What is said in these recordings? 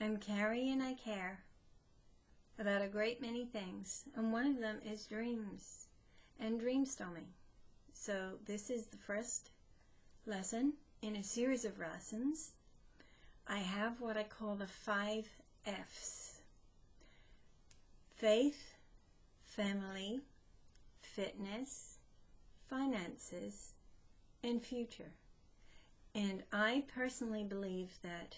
I'm Carrie and I care about a great many things, and one of them is dreams and dreamstorming. So this is the first lesson in a series of lessons. I have what I call the 5 F's: faith, family, fitness, finances, and future. And I personally believe that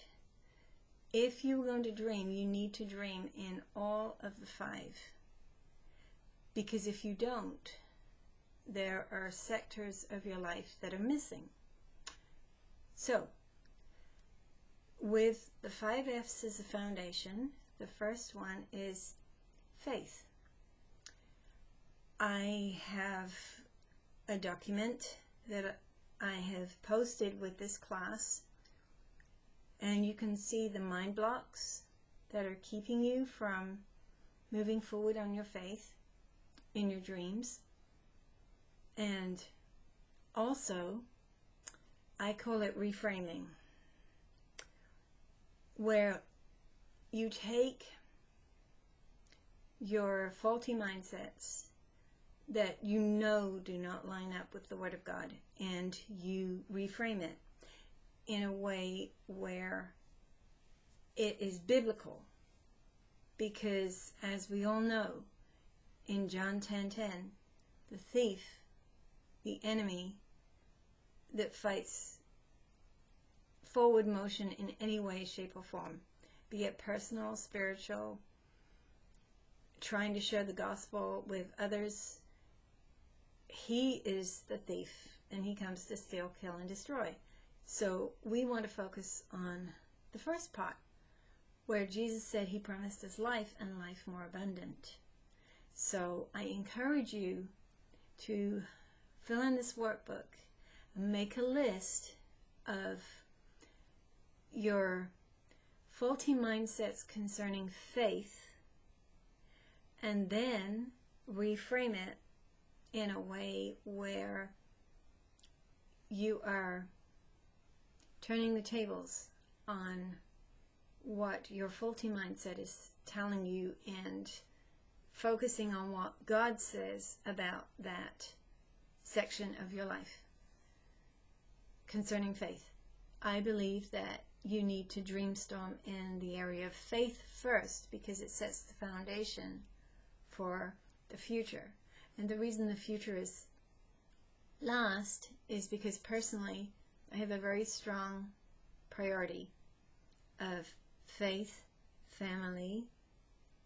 if you're going to dream, you need to dream in all of the 5. Because if you don't, there are sectors of your life that are missing. So, with the 5 F's as a foundation, the first one is faith. I have a document that I have posted with this class, and you can see the mind blocks that are keeping you from moving forward on your faith in your dreams. And also, I call it reframing, where you take your faulty mindsets that you know do not line up with the Word of God, and you reframe it in a way where it is biblical. Because as we all know, in John 10:10, the thief, the enemy that fights forward motion in any way, shape, or form, be it personal, spiritual, trying to share the gospel with others, he is the thief, and he comes to steal, kill, and destroy. So we want to focus on the first part, where Jesus said he promised us life and life more abundant. So I encourage you to fill in this workbook and make a list of your faulty mindsets concerning faith, and then reframe it in a way where you are turning the tables on what your faulty mindset is telling you and focusing on what God says about that section of your life concerning faith. I believe that you need to dreamstorm in the area of faith first, because it sets the foundation for the future. And the reason the future is last is because personally I have a very strong priority of faith, family,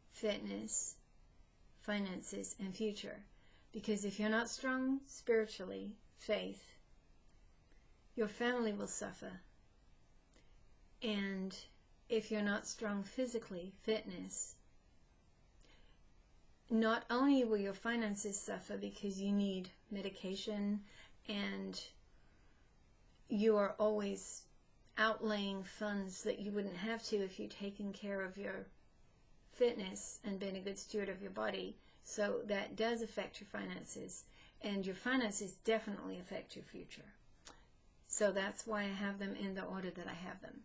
fitness, finances, and future. Because if you're not strong spiritually, faith, your family will suffer. And if you're not strong physically, fitness, not only will your finances suffer because you need medication and you are always outlaying funds that you wouldn't have to if you'd taken care of your fitness and been a good steward of your body. So that does affect your finances, and your finances definitely affect your future. So that's why I have them in the order that I have them.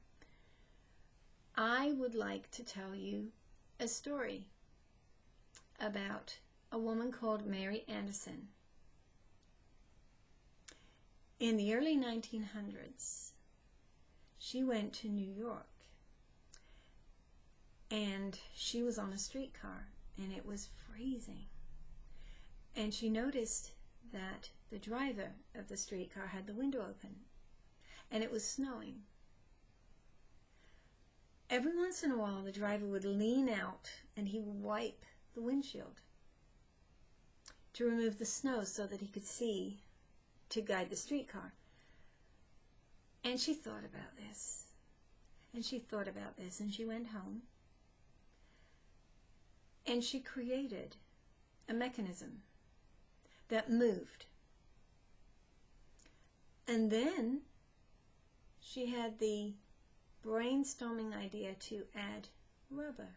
I would like to tell you a story about a woman called Mary Anderson. In the early 1900s, she went to New York, and she was on a streetcar, and it was freezing. And she noticed that the driver of the streetcar had the window open, and it was snowing. Every once in a while, the driver would lean out and he would wipe the windshield to remove the snow so that he could see to guide the streetcar. And she thought about this, and she thought about this, and she went home, and she created a mechanism that moved. And then she had the brainstorming idea to add rubber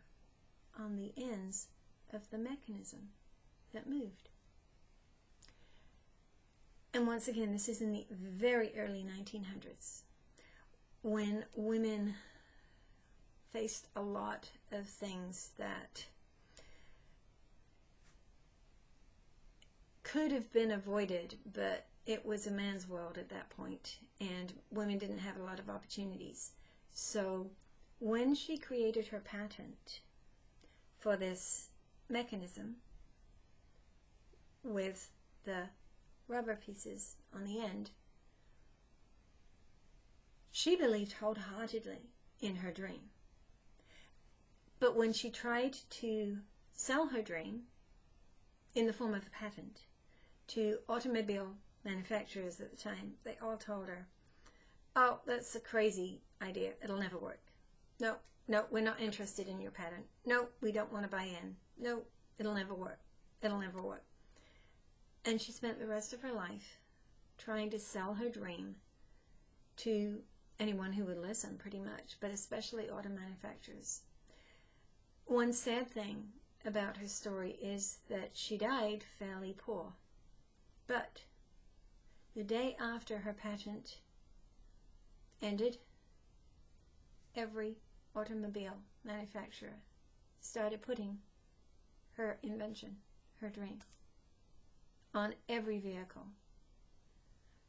on the ends of the mechanism that moved. And once again, this is in the very early 1900s, when women faced a lot of things that could have been avoided, but it was a man's world at that point, and women didn't have a lot of opportunities. So when she created her patent for this mechanism with the rubber pieces on the end, she believed wholeheartedly in her dream. But when she tried to sell her dream in the form of a patent to automobile manufacturers at the time, they all told her, "Oh, that's a crazy idea. It'll never work. No, we're not interested in your patent. No, we don't want to buy in. No, it'll never work. It'll never work." And she spent the rest of her life trying to sell her dream to anyone who would listen, pretty much, but especially auto manufacturers. One sad thing about her story is that she died fairly poor. But the day after her patent ended, every automobile manufacturer started putting her invention, her dream, on every vehicle,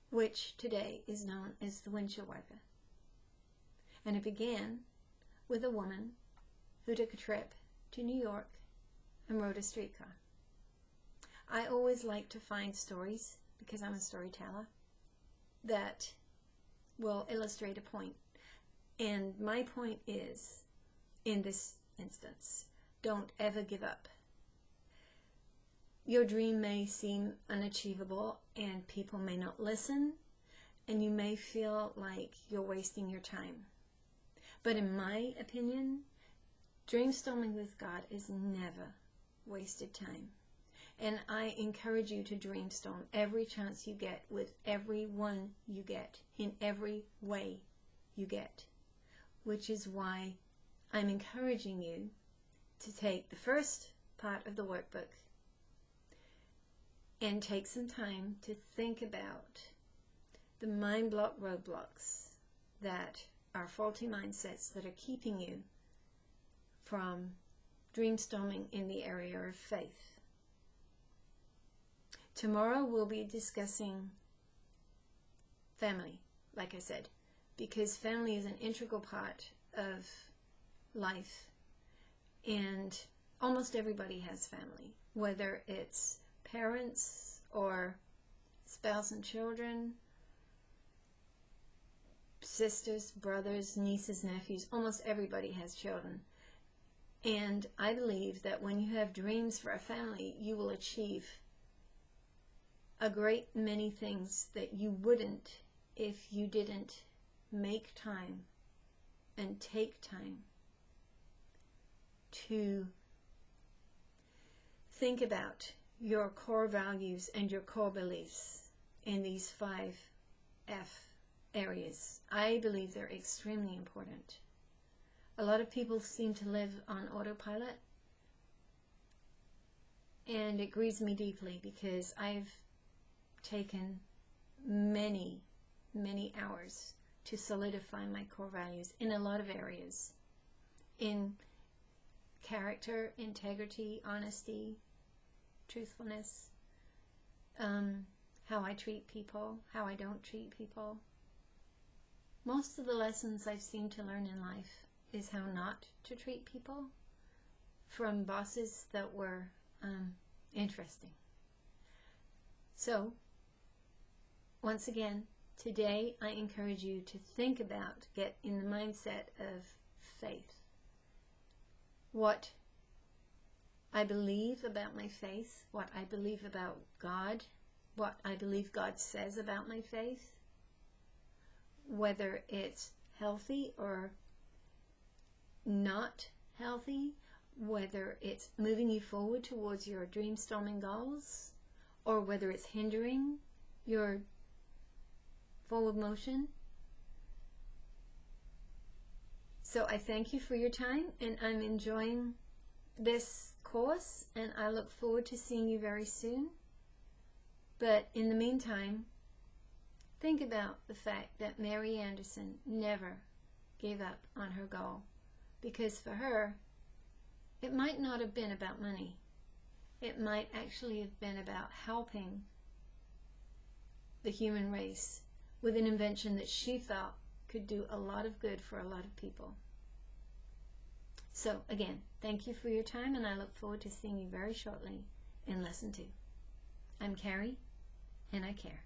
which today is known as the windshield wiper. And it began with a woman who took a trip to New York and rode a streetcar. I always like to find stories, because I'm a storyteller, that will illustrate a point. And my point is, in this instance, don't ever give up. Your dream may seem unachievable and people may not listen, and you may feel like you're wasting your time. But in my opinion, dreamstorming with God is never wasted time. And I encourage you to dreamstorm every chance you get, with everyone you get, in every way you get. Which is why I'm encouraging you to take the first part of the workbook and take some time to think about the mind block roadblocks that are faulty mindsets that are keeping you from dreamstorming in the area of faith. Tomorrow we'll be discussing family, like I said, because family is an integral part of life, and almost everybody has family, whether it's parents or spouse and children, sisters, brothers, nieces, nephews. Almost everybody has children. And I believe that when you have dreams for a family, you will achieve a great many things that you wouldn't if you didn't make time and take time to think about your core values and your core beliefs in these 5 F areas. I believe they're extremely important. A lot of people seem to live on autopilot, and it grieves me deeply because I've taken many hours to solidify my core values in a lot of areas, in character, integrity, honesty, truthfulness, how I treat people, how I don't treat people. Most of the lessons I've seemed to learn in life is how not to treat people, from bosses that were interesting. So, once again, today I encourage you to think about, get in the mindset of faith. What I believe about my faith, what I believe about God, what I believe God says about my faith, whether it's healthy or not healthy, whether it's moving you forward towards your dreamstorming goals, or whether it's hindering your forward motion. So I thank you for your time, and I'm enjoying this course, and I look forward to seeing you very soon. But in the meantime, think about the fact that Mary Anderson never gave up on her goal, Because for her, it might not have been about money. It might actually have been about helping the human race with an invention that she thought could do a lot of good for a lot of people. So again, thank you for your time, and I look forward to seeing you very shortly in Lesson 2. I'm Carrie, and I care.